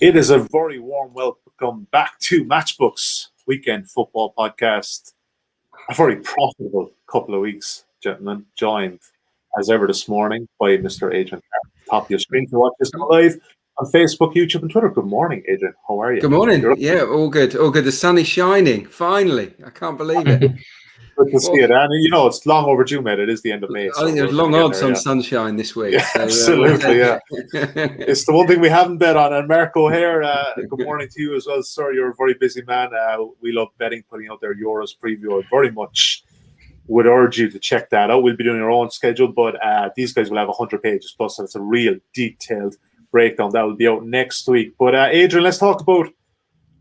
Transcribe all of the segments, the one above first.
It is a very warm welcome back to Matchbook's weekend football podcast. A very profitable couple of weeks, gentlemen, joined as ever this morning by Mr. Adrian Clarke. Top of your screen to watch this live on Facebook, YouTube, and Twitter. Good morning, Adrian. How are you? Good morning. Yeah, all good. All good. The sun is shining. Finally. I can't believe it. Good to see it. And it's long overdue, mate. It is the end of May. I think there's long odds on sunshine this week. Yeah, so, absolutely, yeah. It's the one thing we haven't bet on. And Mark O'Haire, good morning to you as well, sir. You're a very busy man. We love betting, putting out their Euros preview. I very much would urge you to check that out. We'll be doing our own schedule, but these guys will have 100 pages plus, so it's a real detailed breakdown. That will be out next week. But Adrian, let's talk about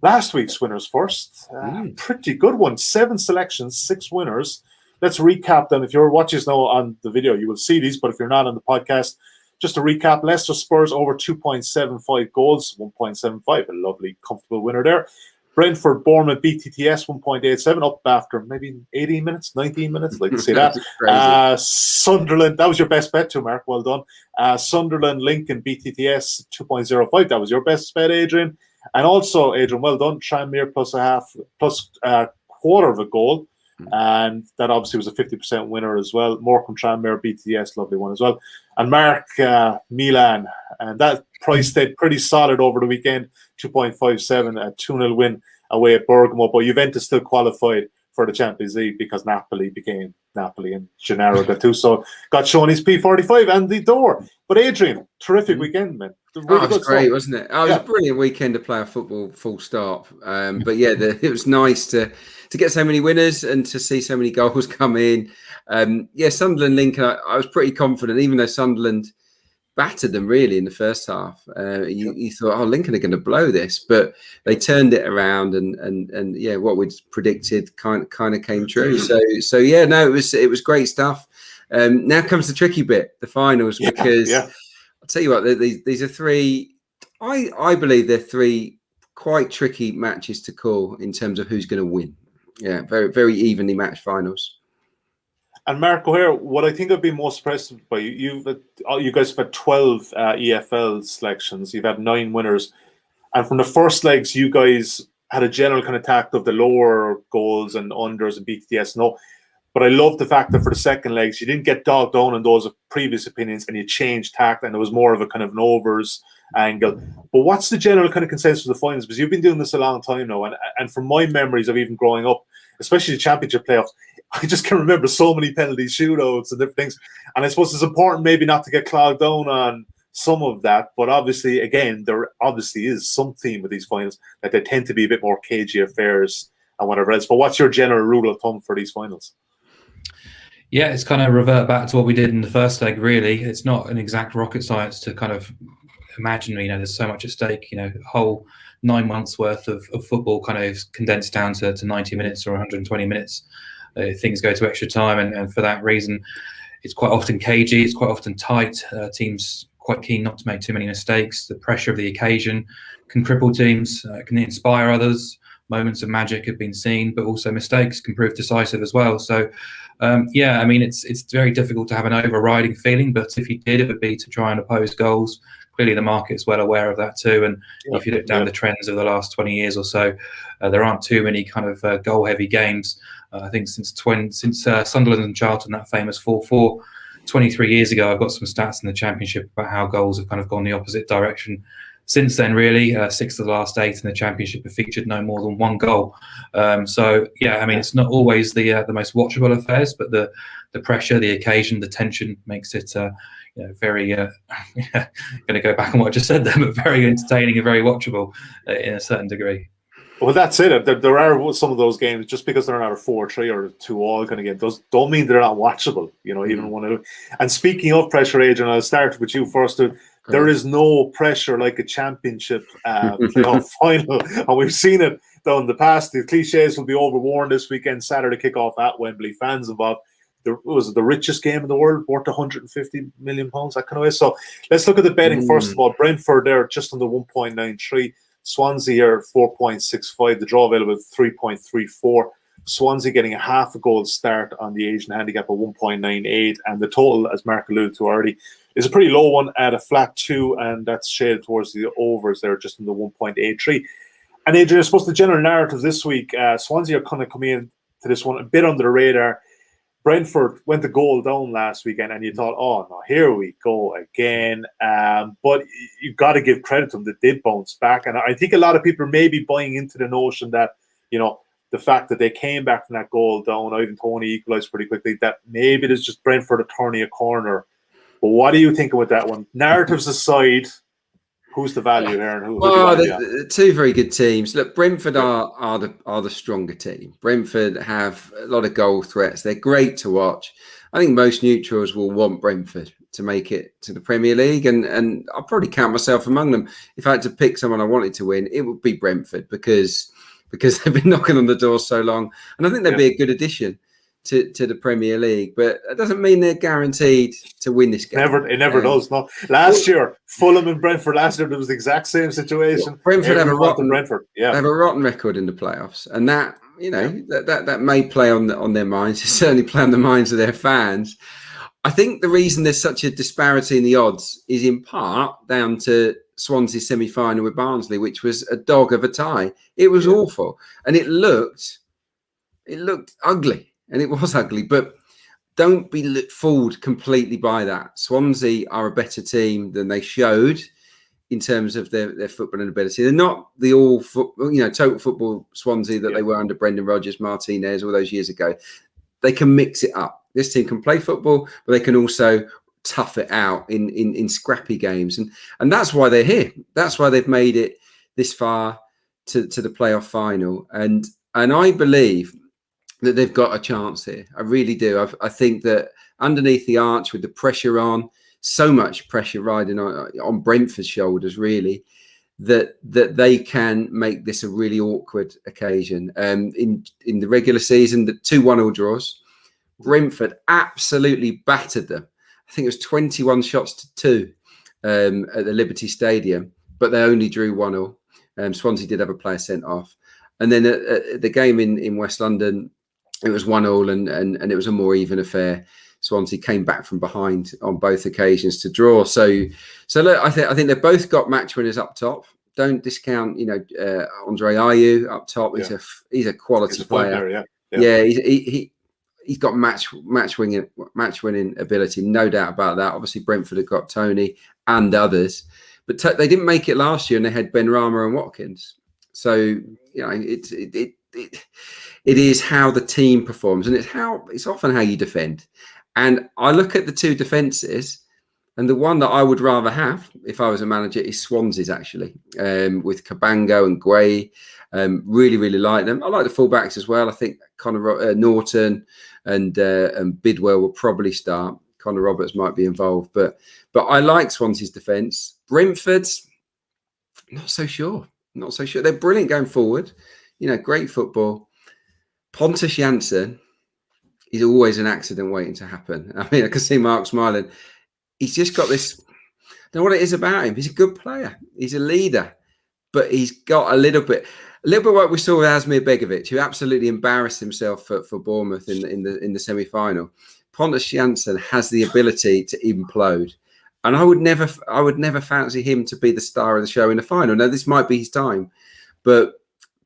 last week's winners first. Pretty good one. 7 selections, 6 winners. Let's recap them. If you're watching us now on the video, you will see these. But if you're not on the podcast, just to recap, Leicester Spurs over 2.75 goals, 1.75. A lovely, comfortable winner there. Brentford, Bournemouth, BTTS, 1.87. Up after maybe 18 minutes, 19 minutes. I'd like to say that. Sunderland, that was your best bet too, Mark. Well done. Sunderland, Lincoln, BTTS, 2.05. That was your best bet, Adrian. And also, Adrian, well done. Tranmere plus a quarter of a goal. And that obviously was a 50% winner as well. Morecambe, Tranmere, BTS, lovely one as well. And Mark, Milan. And that price stayed pretty solid over the weekend. 2.57, a 2-0 win away at Bergamo. But Juventus still qualified for the Champions League because Napoli became Napoli and Gennaro Gattuso got shown his P45 and the door. But Adrian, terrific weekend, man. Really it was great, wasn't it? It was a brilliant weekend to play a football, full stop. But yeah, it was nice to get so many winners and to see so many goals come in. Sunderland, Lincoln, I was pretty confident, even though Sunderland battered them really in the first half. You thought, Lincoln are going to blow this, but they turned it around and what we'd predicted kind of came true. It was great stuff. Now comes the tricky bit, the finals, because I'll tell you what, these are 3. I believe they're 3 quite tricky matches to call in terms of who's going to win. Yeah, very very evenly matched finals. And Mark O'Haire, what I think I'd be most impressed by, you guys have had 12 EFL selections. You've had 9 winners. And from the first legs, you guys had a general kind of tact of the lower goals and unders and BTS. No, but I love the fact that for the second legs, you didn't get dogged down on those previous opinions and you changed tact and it was more of a kind of an overs angle. But what's the general kind of consensus of the finals? Because you've been doing this a long time now. And from my memories of even growing up, especially the championship playoffs, I just can remember so many penalty shootouts and different things. And I suppose it's important maybe not to get clogged down on some of that. But obviously, again, there obviously is some theme with these finals that they tend to be a bit more cagey affairs and whatever else. But what's your general rule of thumb for these finals? Yeah, it's kind of revert back to what we did in the first leg, really. It's not an exact rocket science to kind of imagine, there's so much at stake, whole 9 months worth of football kind of condensed down to 90 minutes or 120 minutes. Things go to extra time, and for that reason, it's quite often cagey. It's quite often tight. Teams quite keen not to make too many mistakes. The pressure of the occasion can cripple teams, can inspire others. Moments of magic have been seen, but also mistakes can prove decisive as well. So, it's very difficult to have an overriding feeling. But if you did, it would be to try and oppose goals. Clearly, the market's well aware of that too. And if you look down the trends of the last 20 years or so, there aren't too many kind of goal-heavy games. I think since Sunderland and Charlton, that famous 4-4, 23 years ago, I've got some stats in the Championship about how goals have kind of gone the opposite direction. Since then, really, 6 of the last 8 in the Championship have featured no more than 1 goal. It's not always the most watchable affairs, but the pressure, the occasion, the tension makes it very going to go back on what I just said there, but very entertaining and very watchable in a certain degree. Well, that's it. There are some of those games, just because they're not a 4-3 or 2-all kind of game, those don't mean they're not watchable. Even one of. And speaking of pressure, Adrian, I'll start with you first. There is no pressure like a championship playoff final, and we've seen it though in the past. The cliches will be overworn this weekend. Saturday kickoff at Wembley. Fans involved. Was it the richest game in the world, worth £150 million, that kind of way. So let's look at the betting first of all. Brentford there just under 1.93. Swansea are 4.65. The draw available at 3.34. Swansea getting a half a goal start on the Asian handicap of 1.98, and the total, as Mark alluded to already, is a pretty low one at a flat 2, and that's shaded towards the overs there, just in the 1.83. And Adrian, I suppose the general narrative this week, Swansea are kind of coming in to this one a bit under the radar. Brentford went the goal down last weekend, and you thought, oh no, here we go again. But you've got to give credit to them that they did bounce back. And I think a lot of people are maybe buying into the notion that, the fact that they came back from that goal down, Aidan Toney equalised pretty quickly, that maybe there's just Brentford are turning a corner. But what do you think about that one? Narratives aside, who's the value here? And who they're two very good teams. Look, Brentford are the stronger team. Brentford have a lot of goal threats. They're great to watch. I think most neutrals will want Brentford to make it to the Premier League, and I'll probably count myself among them. If I had to pick someone I wanted to win, it would be Brentford because they've been knocking on the door so long, and I think they'd be a good addition to the Premier League. But that doesn't mean they're guaranteed to win this game. It never does. No, last year Fulham and Brentford. Last year there was the exact same situation. Brentford have a rotten They have a rotten record in the playoffs, and that that may play on their minds. It certainly play on the minds of their fans. I think the reason there's such a disparity in the odds is in part down to Swansea's semi-final with Barnsley, which was a dog of a tie. It was awful, and it looked ugly, and it was ugly. But don't be fooled completely by that. Swansea are a better team than they showed in terms of their footballing ability. They're not the total football Swansea that they were under Brendan Rodgers, Martinez all those years ago. They can mix it up. This team can play football, but they can also tough it out in scrappy games, and that's why they're here. That's why they've made it this far to the playoff final, and I believe that they've got a chance here. I really do. I think that underneath the arch, with the pressure on, so much pressure riding on Brentford's shoulders, really, that they can make this a really awkward occasion. In the regular season, the 2-1 draws, Brentford absolutely battered them. I think it was 21 shots to 2 at the Liberty Stadium, but they only drew 1-1. Swansea did have a player sent off. And then at the game in West London, it was 1-1 and it was a more even affair. Swansea came back from behind on both occasions to draw. So look, I think they've both got match winners up top. Don't discount, Andre Ayew up top. He's a quality player. He's got match winning ability, no doubt about that. Obviously, Brentford have got Toney and others, but they didn't make it last year, and they had Ben Rama and Watkins. So it is how the team performs, and it's often how you defend. And I look at the two defences, and the one that I would rather have if I was a manager is Swansea's, actually, with Cabango and Guay. Really, really like them. I like the fullbacks as well. I think Connor Norton and Bidwell will probably start. Connor Roberts might be involved, but I like Swansea's defence. Brentford's not so sure. They're brilliant going forward. Great football. Pontus Jansson is always an accident waiting to happen. I mean, I can see Mark smiling. He's just got this. I don't know what it is about him. He's a good player. He's a leader, but he's got a little bit like we saw with Asmir Begovic, who absolutely embarrassed himself for Bournemouth in the semi-final. Pontus Jansson has the ability to implode, and I would never fancy him to be the star of the show in the final. Now, this might be his time, but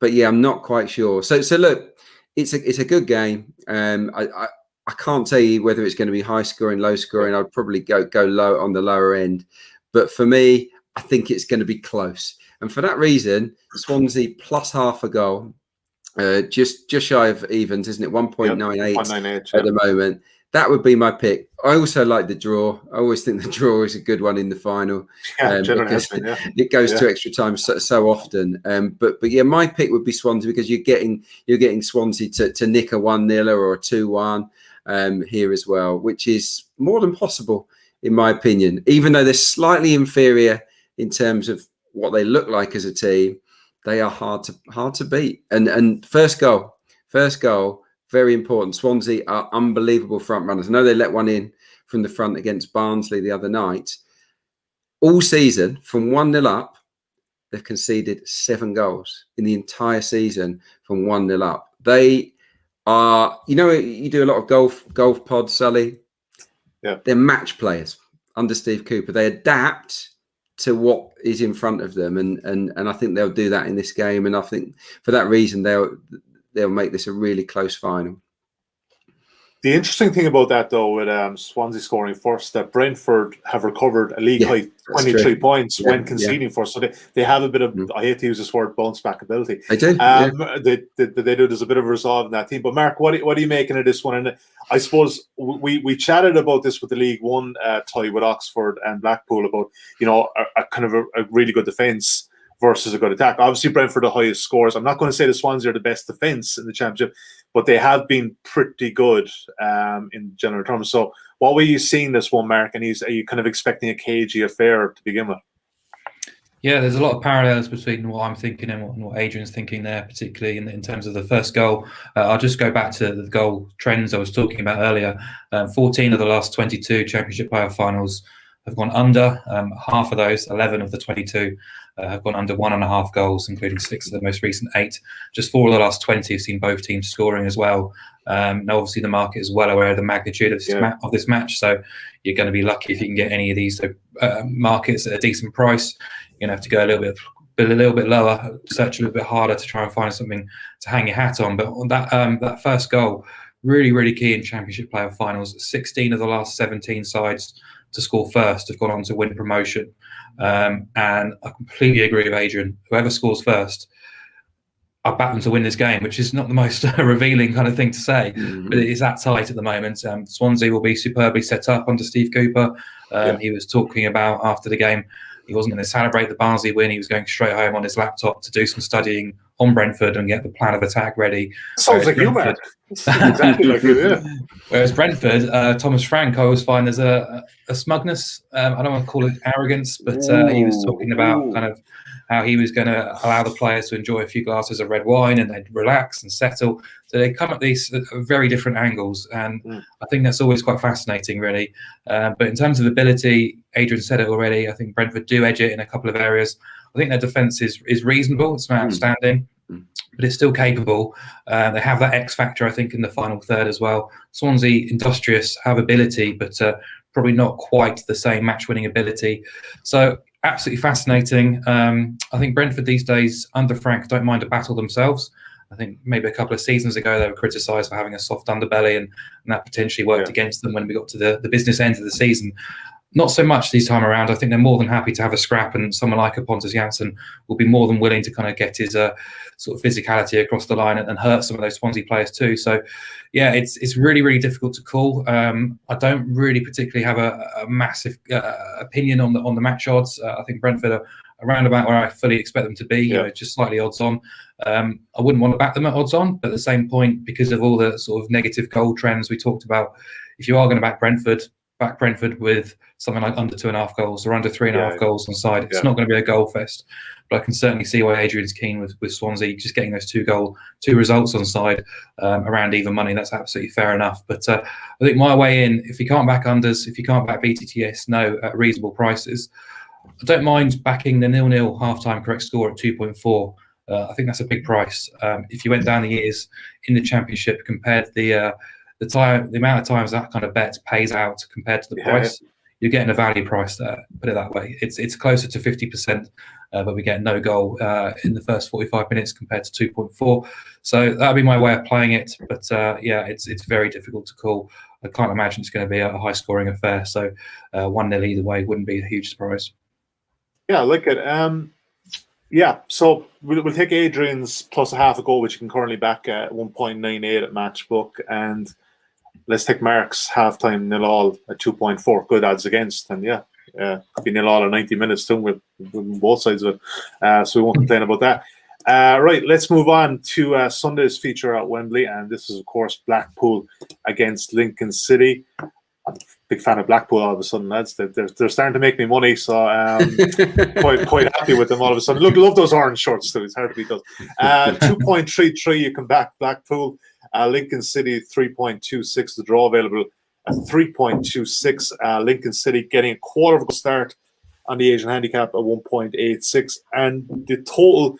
yeah, I'm not quite sure. So look, it's a good game. I can't tell you whether it's going to be high scoring, low scoring. I'd probably go low on the lower end, but for me, I think it's going to be close. And for that reason, Swansea plus half a goal, just shy of evens, isn't it? 1.98 at the moment. That would be my pick. I also like the draw. I always think the draw is a good one in the final. Because it goes to extra time so often. But yeah, my pick would be Swansea, because you're getting Swansea to nick a 1-0 or a 2-1 here as well, which is more than possible in my opinion. Even though they're slightly inferior in terms of what they look like as a team, they are hard to beat. And first goal, very important. Swansea are unbelievable front runners. I know they let one in from the front against Barnsley the other night. All season, from 1-0 up, they've conceded 7 goals in the entire season from 1-0 up. They You do a lot of golf pods, Sully. Yeah. They're match players under Steve Cooper. They adapt to what is in front of them, and I think they'll do that in this game. And I think for that reason they'll make this a really close final. The interesting thing about that, though, with Swansea scoring first, that Brentford have recovered a league high 23 points when conceding first. So they have a bit of, I hate to use this word, bounce back ability. They do. They do. There's a bit of resolve in that team. But Mark, what are you making of this one? And I suppose we chatted about this with the League One tie with Oxford and Blackpool about, a kind of a really good defence versus a good attack. Obviously, Brentford the highest scores. I'm not going to say the Swansea are the best defence in the Championship, but they have been pretty good in general terms. So what were you seeing this one, Mark? And are you kind of expecting a cagey affair to begin with? Yeah, there's a lot of parallels between what I'm thinking and what Adrian's thinking there, particularly in terms of the first goal. I'll just go back to the goal trends I was talking about earlier. 14 of the last 22 Championship playoff finals have gone under. Half of those, 11 of the 22, have gone under 1.5 goals, including 6 of the most recent 8. Just 4 of the last 20 have seen both teams scoring as well. Now, obviously, the market is well aware of the magnitude of this match, so you're going to be lucky if you can get any of these markets at a decent price. You're going to have to go a little bit lower, search a little bit harder to try and find something to hang your hat on. But on that first goal, really, really key in Championship playoff finals. 16 of the last 17 sides to score first have gone on to win promotion. And I completely agree with Adrian. Whoever scores first, I'll back them to win this game, which is not the most revealing kind of thing to say, but it is that tight at the moment. Swansea will be superbly set up under Steve Cooper. He was talking about after the game, he wasn't going to celebrate the Barnsley win. He was going straight home on his laptop to do some studying on Brentford and get the plan of attack ready. Sounds like you, Mark. Exactly like you, yeah. Whereas Brentford, Thomas Frank, I always find there's a smugness. I don't want to call it arrogance, but he was talking about kind of how he was going to allow the players to enjoy a few glasses of red wine and they'd relax and settle. So they come at these very different angles, and I think that's always quite fascinating, really. But in terms of ability, Adrian said it already, I think Brentford do edge it in a couple of areas. I think their defence is reasonable. It's not outstanding, but it's still capable. They have that X factor, I think, in the final third as well. Swansea, industrious, have ability, but probably not quite the same match-winning ability. So absolutely fascinating. I think Brentford these days, under Frank, don't mind a battle themselves. I think maybe a couple of seasons ago they were criticised for having a soft underbelly, and that potentially worked against them when we got to the business end of the season. Not so much this time around. I think they're more than happy to have a scrap, and someone like a Pontus Jansson will be more than willing to kind of get his sort of physicality across the line and hurt some of those Swansea players too. So, yeah, it's really, really difficult to call. I don't really particularly have a massive opinion on the match odds. I think Brentford are around about where I fully expect them to be, just slightly odds on. I wouldn't want to back them at odds on, but at the same point, because of all the sort of negative goal trends we talked about, if you are going to back Brentford with something like under 2.5 goals or under 3.5 goals on side. It's not going to be a goal fest, but I can certainly see why Adrian's keen with Swansea just getting those two results on side around even money. That's absolutely fair enough. But I think my way in, if you can't back unders, if you can't back BTTS, no, at reasonable prices, I don't mind backing the 0-0 half-time correct score at 2.4. I think that's a big price. If you went down the years in the Championship, compared the amount of times that kind of bet pays out compared to the price, you're getting a value price there. Put it that way. It's closer to 50%, but we get no goal in the first 45 minutes compared to 2.4. So that'll be my way of playing it. But it's very difficult to call. I can't imagine it's going to be a high-scoring affair. So 1-0 either way wouldn't be a huge surprise. Yeah, I like it. So we'll take Adrian's plus a half a goal, which you can currently back at 1.98 at Matchbook, and let's take Mark's halftime 0-all at 2.4. Good odds against, and could be 0-all at 90 minutes too with both sides of it. So we won't complain about that. Right, let's move on to Sunday's feature at Wembley, and this is of course Blackpool against Lincoln City. I'm a big fan of Blackpool all of a sudden, lads. They're starting to make me money, so quite happy with them all of a sudden. Love those orange shorts too. It's hard to beat those. 2.33 you can back Blackpool. Lincoln City 3.26. The draw available at 3.26. Lincoln City getting a quarter of a start on the Asian handicap at 1.86, and the total.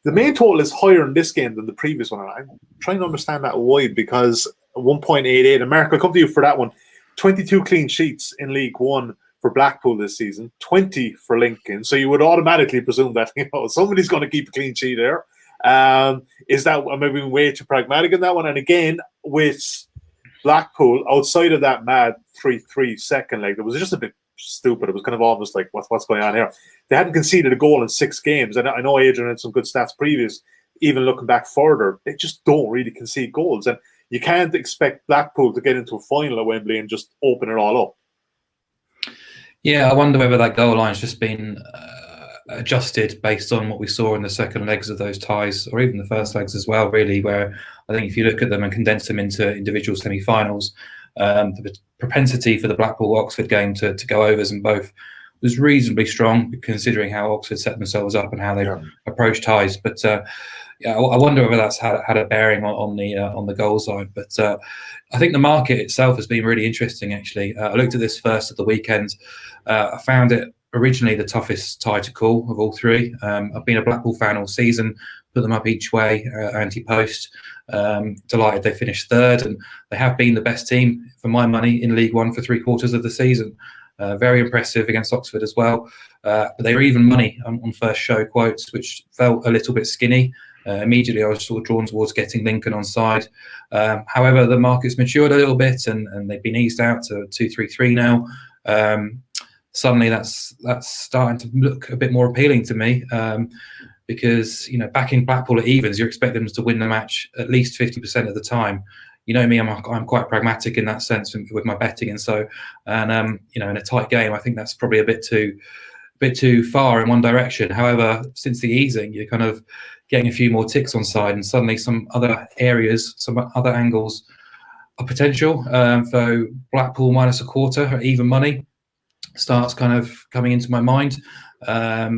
the main total is higher in this game than the previous one. And I'm trying to understand that why, because 1.88, America, I'll come to you for that one. 22 clean sheets in League One for Blackpool this season, 20 for Lincoln. So you would automatically presume that somebody's going to keep a clean sheet there. Is that maybe way too pragmatic in that one? And again, with Blackpool, outside of that mad 3-3 second leg, it was just a bit stupid. It was kind of almost like, what's going on here? They hadn't conceded a goal in 6 games. And I know Adrian had some good stats previous, even looking back further. They just don't really concede goals. And you can't expect Blackpool to get into a final at Wembley and just open it all up. Yeah, I wonder whether that goal line's just been adjusted based on what we saw in the second legs of those ties, or even the first legs as well, really, where I think if you look at them and condense them into individual semi-finals, the propensity for the Blackpool-Oxford game to go overs in both was reasonably strong, considering how Oxford set themselves up and how they approached ties. But yeah, I wonder whether that's had a bearing on the goal side. But I think the market itself has been really interesting, actually. I looked at this first at the weekend. I found it originally the toughest tie to call of all 3. I've been a Blackpool fan all season, put them up each way, anti-post. Delighted they finished 3rd, and they have been the best team, for my money, in League One for 3/4 of the season. Very impressive against Oxford as well. But they were even money on first show quotes, which felt a little bit skinny. Immediately, I was sort of drawn towards getting Lincoln on side. However, the market's matured a little bit, and they've been eased out to 2-3-3 now. Suddenly, that's starting to look a bit more appealing to me, because backing Blackpool at evens, you expect them to win the match at least 50% of the time. You know me, I'm quite pragmatic in that sense with my betting, and so in a tight game, I think that's probably a bit too far in one direction. However, since the easing, you're kind of getting a few more ticks on side, and suddenly some other areas, some other angles are potential. So Blackpool -1/4 at even money starts kind of coming into my mind. I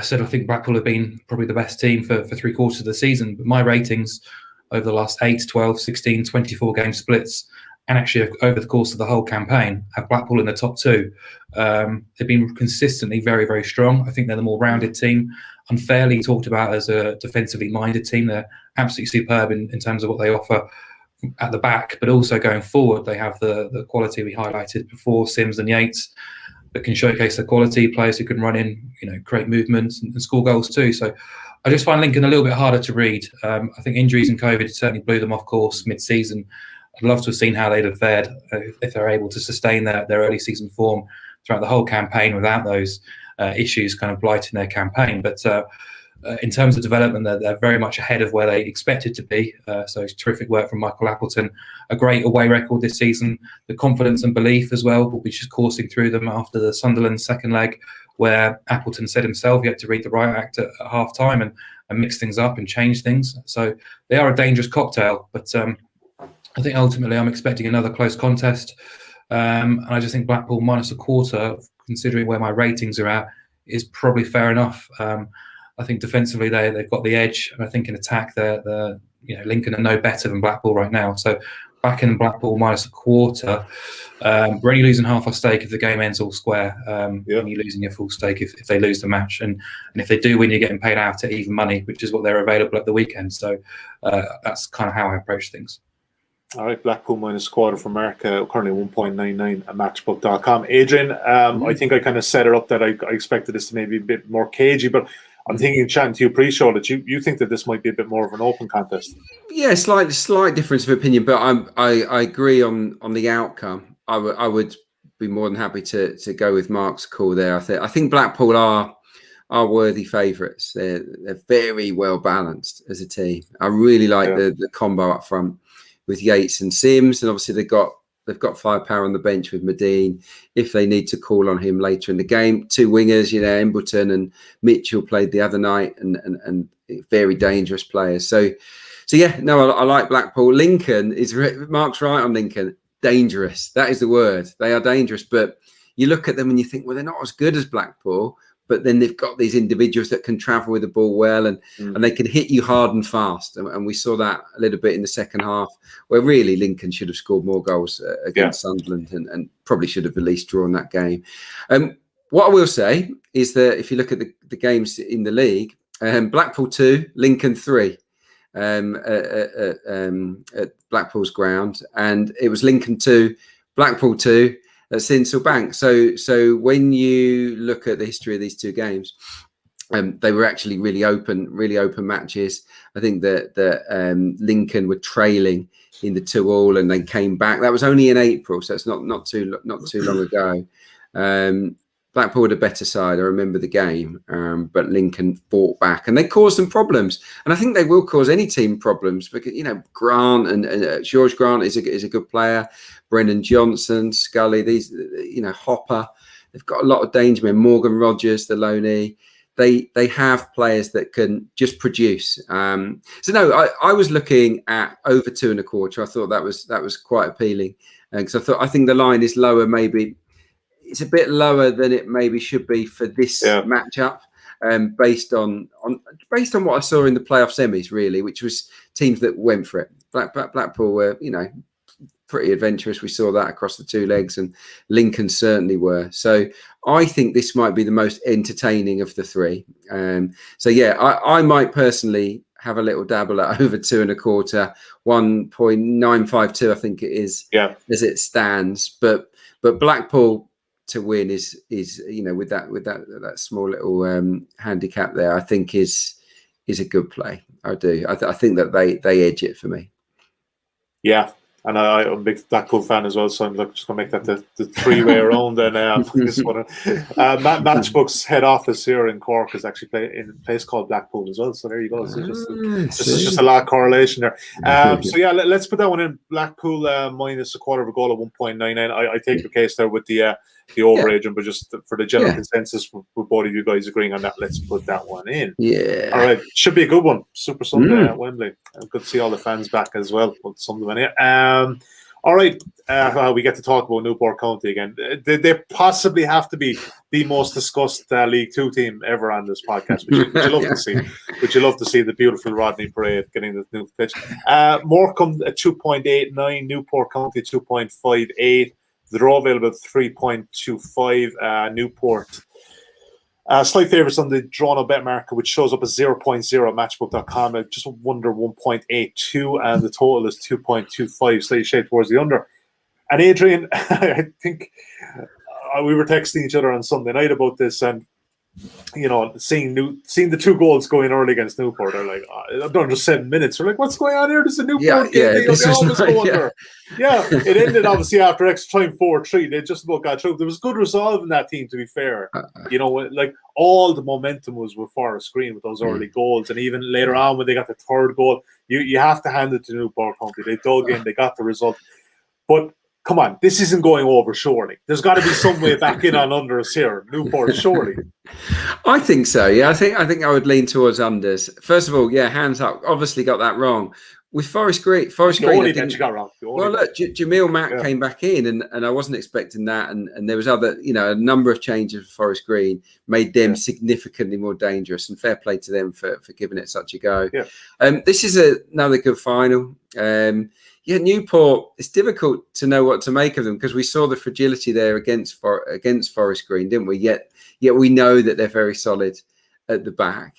said I think Blackpool have been probably the best team for 3/4 of the season, but my ratings over the last 8, 12, 16, 24 game splits, and actually over the course of the whole campaign, have Blackpool in the top 2. They've been consistently very, very strong. I think they're the more rounded team, unfairly talked about as a defensively minded team. They're absolutely superb in terms of what they offer at the back, but also going forward, they have the quality we highlighted before, Sims and Yates, that can showcase their quality, players who can run in, create movements and score goals too. So I just find Lincoln a little bit harder to read. I think injuries and COVID certainly blew them off course mid-season. I'd love to have seen how they'd have fared if they're able to sustain their early season form throughout the whole campaign without those issues kind of blighting their campaign. But in terms of development, they're very much ahead of where they expected to be. So it's terrific work from Michael Appleton. A great away record this season. The confidence and belief as well, which is coursing through them after the Sunderland second leg, where Appleton said himself he had to read the right act at half time and mix things up and change things. So they are a dangerous cocktail. But I think ultimately I'm expecting another close contest. And I just think Blackpool -1/4, considering where my ratings are at, is probably fair enough. I think defensively they've got the edge, and I think in attack Lincoln are no better than Blackpool right now. So back in Blackpool -1/4, we're only losing half our stake if the game ends all square. And you're losing your full stake if they lose the match, and if they do win, you're getting paid out at even money, which is what they're available at the weekend. So that's kind of how I approach things. All right, Blackpool -1/4 for America, currently 1.99 at matchbook.com. Adrian, I think I kind of set it up that I expected this to maybe a bit more cagey, but I'm thinking, chatting to you pre-show, that you think that this might be a bit more of an open contest. Yeah, slight difference of opinion, but I agree on the outcome. I would be more than happy to go with Mark's call there. I think Blackpool are worthy favourites. They're very well balanced as a team. I really like the combo up front with Yates and Sims, and obviously they've got firepower on the bench with Medine if they need to call on him later in the game. 2 wingers, Embleton and Mitchell played the other night, and very dangerous players. So yeah, no, I like Blackpool. Lincoln Mark's right on Lincoln. Dangerous. That is the word. They are dangerous, but you look at them and you think, well, they're not as good as Blackpool, but then they've got these individuals that can travel with the ball well, and they can hit you hard and fast. And we saw that a little bit in the second half, where really Lincoln should have scored more goals against Sunderland, and probably should have at least drawn that game. What I will say is that if you look at the games in the league, Blackpool 2, Lincoln 3 at Blackpool's ground, and it was Lincoln 2, Blackpool 2 at Sinsel Bank. So when you look at the history of these two games, they were actually really open matches. I think that Lincoln were trailing in the 2-2, and they came back. That was only in April, so it's not too long ago. Blackpool were a better side. I remember the game, but Lincoln fought back, and they caused them problems. And I think they will cause any team problems because Grant and George Grant is a good player. Brennan Johnson, Scully, these Hopper. They've got a lot of danger men. Morgan Rogers, the loanee. They have players that can just produce. So no, I was looking at over 2.25. I thought that was quite appealing because I think the line is lower. Maybe it's a bit lower than it maybe should be for this matchup, based on what I saw in the playoff semis, really, which was teams that went for it. Blackpool were pretty adventurous. We saw that across the two legs, and Lincoln certainly were. So I think this might be the most entertaining of the three. So yeah, I might personally have a little dabble at over 2.25, 1.952, I think it is, as it stands. But Blackpool to win is with that small little handicap there, I think is a good play. I do. I think that they edge it for me. Yeah. And I'm a big Blackpool fan as well, so I'm just going to make that the three-way around. And this one, Matchbook's head office here in Cork is actually in a place called Blackpool as well. So there you go. So just a lot of correlation there. So yeah, let's put that one in. Blackpool minus a quarter of a goal at 1.99. I take the case there with the over Adrian, but just for the general consensus, with both of you guys agreeing on that, let's put that one in. Yeah. All right, should be a good one. Super Sunday at Wembley. Good to see all the fans back as well. We'll sum them in here. All right, we get to talk about Newport County again. They possibly have to be the most discussed League Two team ever on this podcast, which you love to see. Which you love to see, the beautiful Rodney Parade getting the new pitch. Morecambe at 2.89, Newport County 2.58. The draw available at 3.25. Newport. Slight favourites on the drawn-up bet market, which shows up as 0.0 at matchbook.com. I just wonder 1.82, and the total is 2.25, slightly shade towards the under. And Adrian, I think we were texting each other on Sunday night about this, and seeing the two goals going early against Newport, they're like, done just 7 minutes. We're like, what's going on here? This is a Newport game. They always go under. Yeah, it ended obviously after extra time 4-3. They just about got through. There was good resolve in that team, to be fair. Like all the momentum was with Forest Green with those early goals, and even later on when they got the third goal, you have to hand it to Newport County. They dug in, they got the result, but. Come on, this isn't going over, surely. There's got to be some way back in on unders here. Newport, surely. I think so, yeah. I think I would lean towards unders. First of all, hands up. Obviously got that wrong. With Forest Green, only that you got wrong. Look, Jamil Mack came back in, and I wasn't expecting that. And there was other, a number of changes for Forest Green made them significantly more dangerous. And fair play to them for giving it such a go. Yeah. This is another good final. Newport, it's difficult to know what to make of them because we saw the fragility there against Forest Green, didn't we? Yet we know that they're very solid at the back.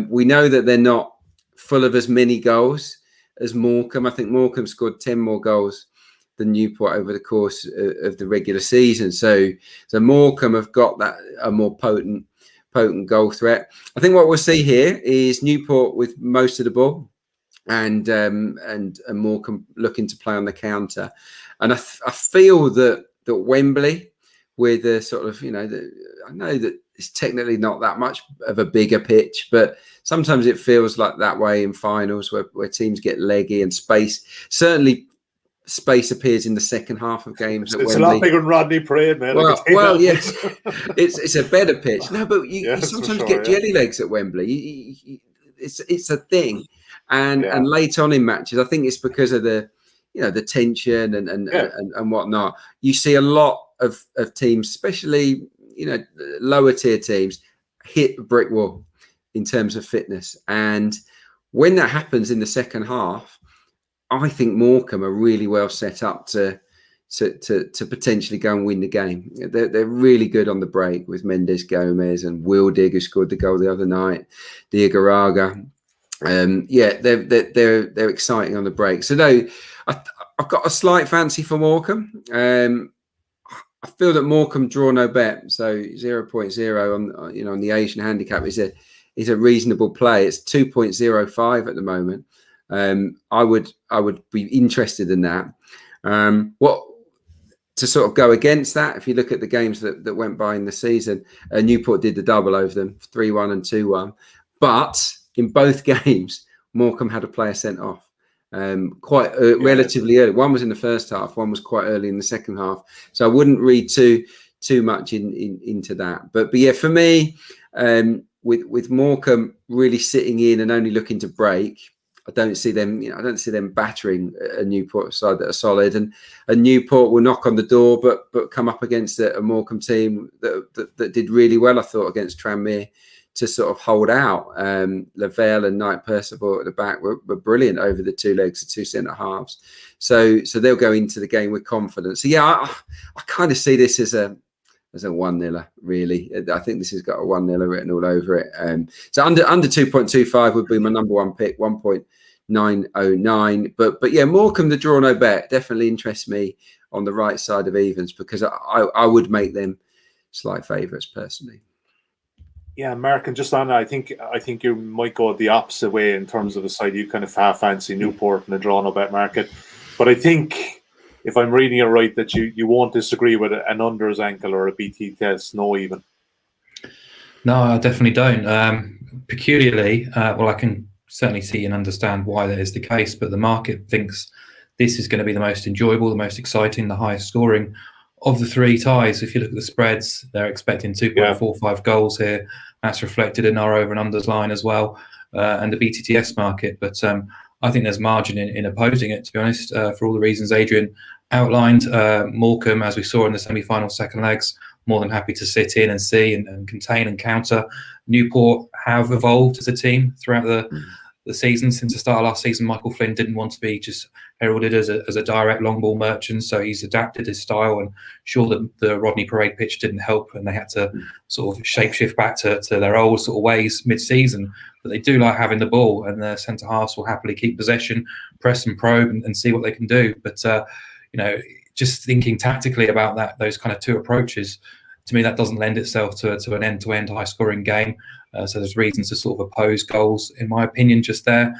We know that they're not full of as many goals as Morecambe. I think Morecambe scored 10 more goals than Newport over the course of the regular season. So Morecambe have got a more potent goal threat. I think what we'll see here is Newport with most of the ball. And Morecambe looking to play on the counter, and I feel that Wembley, with a sort of I know that it's technically not that much of a bigger pitch, but sometimes it feels like that way in finals where teams get leggy and space. Certainly, space appears in the second half of games. It's a lot bigger than Rodney Parade, man. Well, yes, it's a better pitch. No, but you sometimes get jelly legs at Wembley. It's a thing. And late on in matches, I think it's because of the tension and whatnot. You see a lot of teams, especially lower tier teams, hit a brick wall in terms of fitness. And when that happens in the second half, I think Morecambe are really well set up to to potentially go and win the game. They're really good on the break with Mendes Gomez and Wildig, who scored the goal the other night, Diagaraga. They're exciting on the break. So no, I've got a slight fancy for Morecambe. I feel that Morecambe draw no bet, so 0.0 on the Asian handicap is a reasonable play. It's 2.05 at the moment. I would be interested in that. What to sort of go against that? If you look at the games that went by in the season, Newport did the double over them, 3-1 and 2-1. But in both games, Morecambe had a player sent off. Relatively early. One was in the first half, one was quite early in the second half. So I wouldn't read too much into that. But yeah, for me, with Morecambe really sitting in and only looking to break, I don't see them. I don't see them battering a Newport side that are solid, and Newport will knock on the door, but come up against a Morecambe team that did really well, I thought, against Tranmere, to sort of hold out. Lavelle and Knight Percival at the back were brilliant over the two legs, the two centre halves. So they'll go into the game with confidence. So yeah, I kind of see this as a 1-0, really. I think this has got a 1-0 written all over it. So under 2.25 would be my number one pick, 1.909. But yeah, Morecambe, the draw no bet, definitely interests me on the right side of evens, because I would make them slight favourites personally. Yeah, Mark, and just on that, I think you might go the opposite way in terms of a side you kind of half fancy Newport in the draw no bet market. But I think, if I'm reading it right, that you won't disagree with an unders ankle or a BT test, no even. No, I definitely don't. Peculiarly, I can certainly see and understand why that is the case, but the market thinks this is going to be the most enjoyable, the most exciting, the highest scoring of the three ties. If you look at the spreads, they're expecting 2.45 goals here. That's reflected in our over and unders line as well, and the BTTS market. But I think there's margin in opposing it, to be honest, for all the reasons Adrian outlined. Morecambe, as we saw in the semi-final second legs, more than happy to sit in and see and contain and counter. Newport have evolved as a team throughout the season. Since the start of last season, Michael Flynn didn't want to be just heralded as a direct long ball merchant, so he's adapted his style. And sure, the Rodney Parade pitch didn't help, and they had to sort of shapeshift back to their old sort of ways mid-season. But they do like having the ball, and their centre halves will happily keep possession, press and probe, and see what they can do. But just thinking tactically about those kind of two approaches, to me, that doesn't lend itself to an end-to-end high-scoring game. So there's reasons to sort of oppose goals, in my opinion, just there.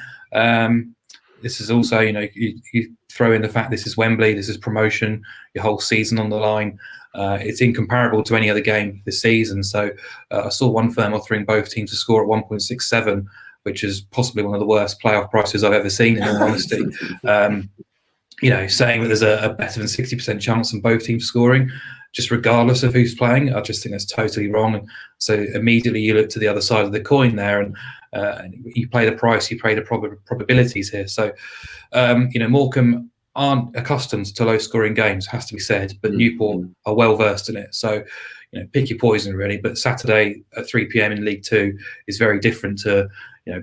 This is also, you throw in the fact this is Wembley, this is promotion, your whole season on the line. It's incomparable to any other game this season. So I saw one firm offering both teams to score at 1.67, which is possibly one of the worst playoff prices I've ever seen, in all honesty. Saying that there's a better than 60% chance on both teams scoring, just regardless of who's playing, I just think that's totally wrong. And so immediately you look to the other side of the coin there, and you play the price, you play the probabilities here. So, Morecambe aren't accustomed to low-scoring games, has to be said, but Newport are well-versed in it. So, pick your poison, really. But Saturday at 3 p.m. in League Two is very different to,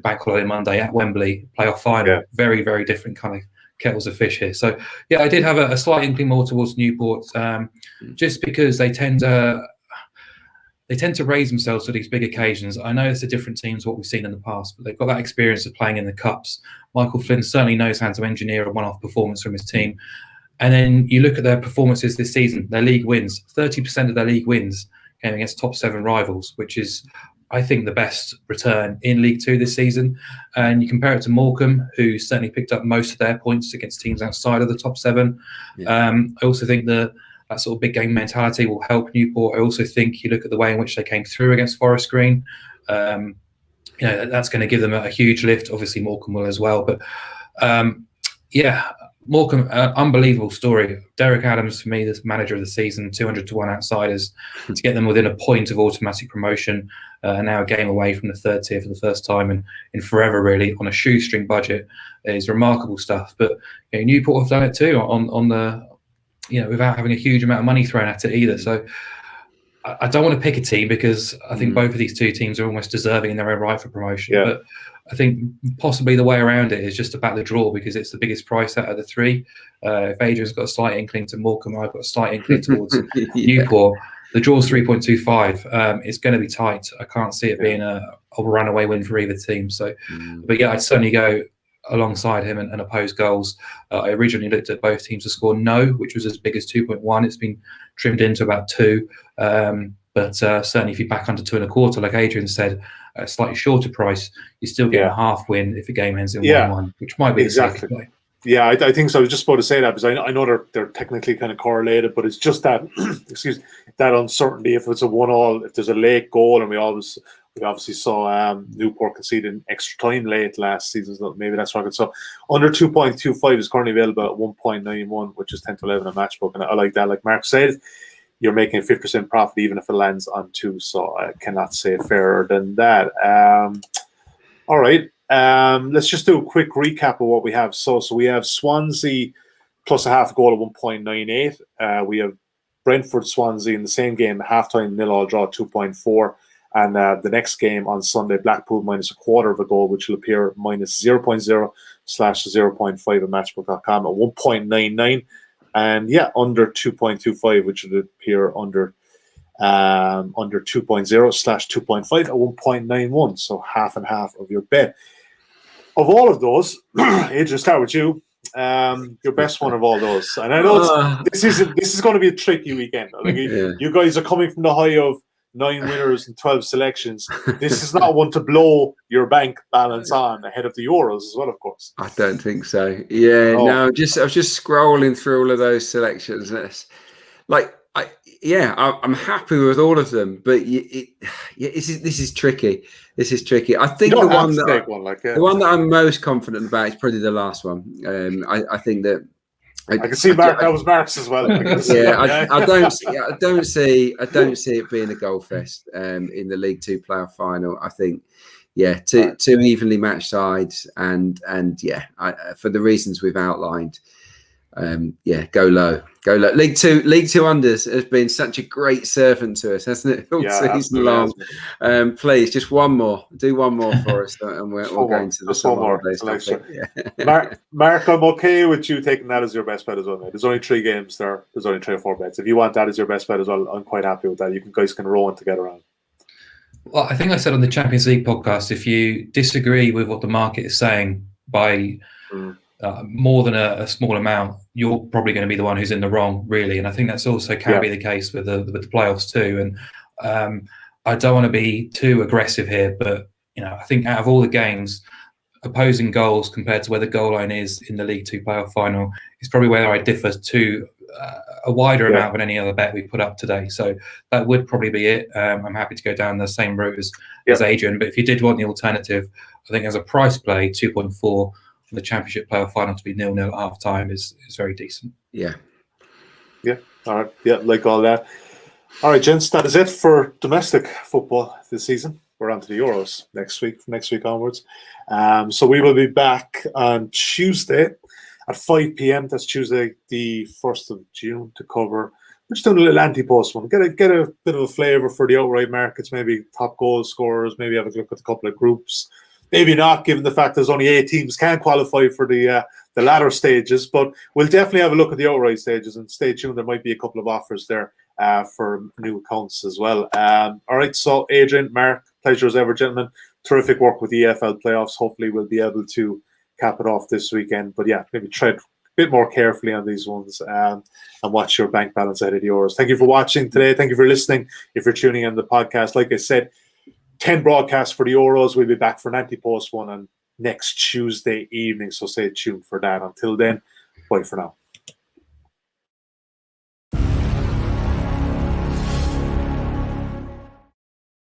Bank Holiday Monday at Wembley, playoff final. Yeah. Very, very different kind of kettles of fish here. So yeah, I did have a slight inkling more towards Newport, just because they tend to raise themselves for these big occasions. I know it's a different team to what we've seen in the past, but they've got that experience of playing in the cups. Michael Flynn certainly knows how to engineer a one-off performance from his team. And then you look at their performances this season, their league wins, 30% of their league wins came against top 7 rivals, which is, I think, the best return in League Two this season. And you compare it to Morecambe, who certainly picked up most of their points against teams outside of the top 7. Yeah. I also think that sort of big game mentality will help Newport. I also think you look at the way in which they came through against Forest Green. That's going to give them a huge lift. Obviously, Morecambe will as well. But Morecambe, unbelievable story. Derek Adams, for me, the manager of the season, 200-1 outsiders to get them within a point of automatic promotion. Now a game away from the third tier for the first time in forever, really, on a shoestring budget, is remarkable stuff. But Newport have done it too on the, without having a huge amount of money thrown at it either. So I don't want to pick a team, because I think both of these two teams are almost deserving in their own right for promotion. Yeah. But I think possibly the way around it is just about the draw, because it's the biggest price out of the three. If Adrian's got a slight inkling to Morecambe, I've got a slight inkling towards Newport. The draw's 3.25. It's going to be tight. I can't see it being a runaway win for either team. So, but yeah, I'd certainly go alongside him and oppose goals. I originally looked at both teams to score no, which was as big as 2.1. It's been trimmed into about 2. But certainly if you back under 2.25, like Adrian said, a slightly shorter price, you're still getting a half win if the game ends in 1-1, which might be exactly. the play. Yeah, I think so. I was just about to say that, because I know they're technically kind of correlated, but it's just that that uncertainty. If it's a 1-1, if there's a late goal, and we obviously saw Newport concede in extra time late last season, so maybe that's rocket. So under 2.25 is currently available at 1.91, which is 10 to 11 on Matchbook, and I like that. Like Mark said, you're making a 50% profit even if it lands on 2. So I cannot say fairer than that. All right. Let's just do a quick recap of what we have. So we have Swansea plus a half goal at 1.98. We have Brentford Swansea in the same game, halftime 0-0 draw 2.4. And the next game on Sunday, Blackpool minus a quarter of a goal, which will appear minus 0.0/0.5 at matchbook.com at 1.99. And under 2.25, which would appear under 2.0/2.5 at 1.91. So half and half of your bet. Of all of those, Adrian, start with you. Your best one of all those. And I know this is going to be a tricky weekend. Like, you guys are coming from the high of 9 winners and 12 selections. This is not one to blow your bank balance on ahead of the Euros as well, of course. I don't think so. Yeah, no, I was just scrolling through all of those selections. I'm happy with all of them, but this is tricky. This is tricky. I think the one that I'm most confident about is probably the last one. I think that I can see Mark. That was Mark's as well. I don't see it being a goal fest in the League Two playoff final. I think, two evenly matched sides, and for the reasons we've outlined, go low. League Two unders has been such a great servant to us, hasn't it? All season long. Please, just one more. Do one more for us, and we're going to the summer holidays. Mark, I'm okay with you taking that as your best bet as well. Mate. There's only 3 games there. There's only 3 or 4 bets. If you want that as your best bet as well, I'm quite happy with that. You guys can roll it together on. Well, I think I said on the Champions League podcast, if you disagree with what the market is saying by more than a small amount, you're probably going to be the one who's in the wrong, really. And I think that's also can be the case with the playoffs too. And I don't want to be too aggressive here, but I think out of all the games, opposing goals compared to where the goal line is in the League Two playoff final is probably where I differ to a wider amount than any other bet we put up today. So that would probably be it. I'm happy to go down the same route as Adrian, but if you did want the alternative, I think as a price play, 2.4 for the Championship playoff final to be 0-0 at half time is very decent. Yeah. All right. Yeah, like all that. All right, gents, that is it for domestic football this season. We're on to the Euros next week onwards. So we will be back on Tuesday at 5 p.m. That's Tuesday, the 1st of June, to cover. We're just doing a little anti-post one. Get a bit of a flavour for the outright markets, maybe top goal scorers, maybe have a look at a couple of groups. Maybe not, given the fact there's only 8 teams can qualify for the latter stages. But we'll definitely have a look at the outright stages, and stay tuned. There might be a couple of offers there for new accounts as well. All right, so Adrian, Mark, pleasure as ever, gentlemen. Terrific work with the EFL playoffs. Hopefully we'll be able to cap it off this weekend. But maybe tread a bit more carefully on these ones and watch your bank balance ahead of the Euros. Thank you for watching today. Thank you for listening. If you're tuning in the podcast, like I said, 10 broadcasts for the Euros. We'll be back for an anti-post one on next Tuesday evening, so stay tuned for that. Until then, bye for now.